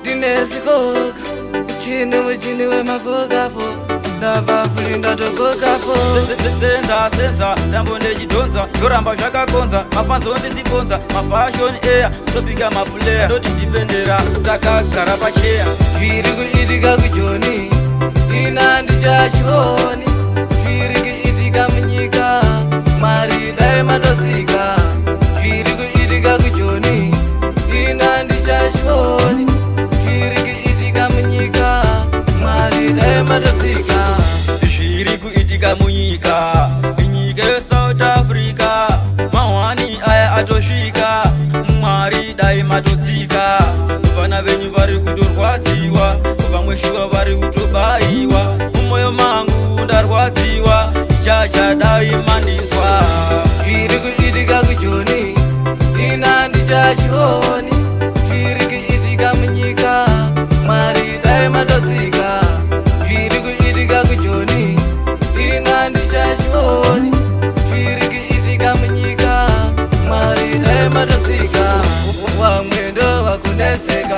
Dinesigoga, uchini wemavogavo ndabvafurinda togogavo senza tambo ndechidhonza ndoramba zvakakonza mafanzo ndisiponza mafashion air topiga mapuleya ndoti difendera takagara pacheya zviri kuitika kujoni ina ndichachioni zviri kuitika munyika mari dai matodzika zviri kuitika kujoni ina ndichachioni zviri kuitika munyika mari dai matodzika zviri kuitika munyika inyika yeSouth Africa mahwani aya atosvika mwari dai matodzika vana venyu vari kutorwadziwa vamwe shuva vari kutobaiwa mumwoyo mangu ndarwadziwa chacha dai mandinzwa zviri kuitika kujoni ina ndichachioni zviri kuitika munyika mari dai matodzika zviri kuitika kujoni ina ndichachioni zviri kuitika munyika mari dai matodzika vamwe ndo vakunetseka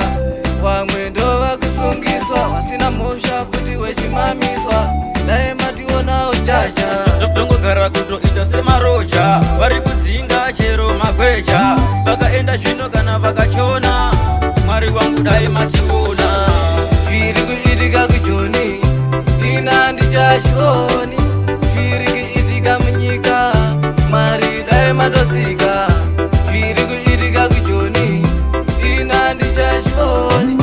vamwe ndo vakusungiswa vasina mhosva futi wechimamiswa dai mationawo chacha ndongogara kutoita semaroja vari kudzinga chero magweja vakaenda zvino kana vakachona mwari wangu dai mationa zviri kuitika kujoni ina ndichachioni zviri kuitika munyika mari dai matodzika zviri kuitika kujoni ina ndichachioni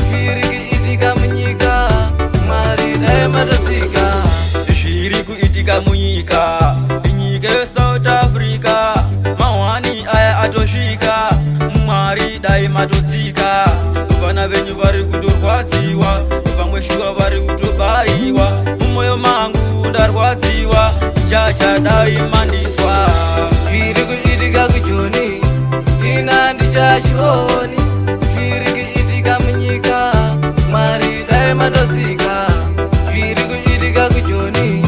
zviri kuitika munyika mari dai matodzika zviri kuitika munyika inyika yeSouth Africa mahwani aya atosvika mwari dai matodzika vana venyu vari kutorwadziwa vamwe shuva vari kutobaiwa mumwoyo mangu ndarwadziwa chacha dai mandinzwa zviri kuitika kujoni ina ndichachioni zviri kuitika munyika mari dai matodzika zviri kuitika kujoni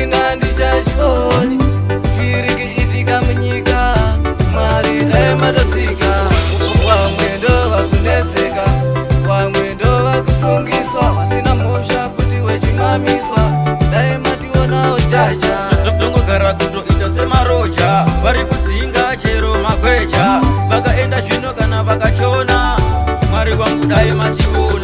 ina ndichachioni zviri kuitika munyika mari dai matodzika vamwe ndo vakunetseka vamwe ndo vakusungiswa vasina mhosva futi wechimamiswa dai mationawo chacha ndongogara kutoita semaroja vari kudzinga chero magweja vakaenda zvino kana vakachona mwari wangu dai mationa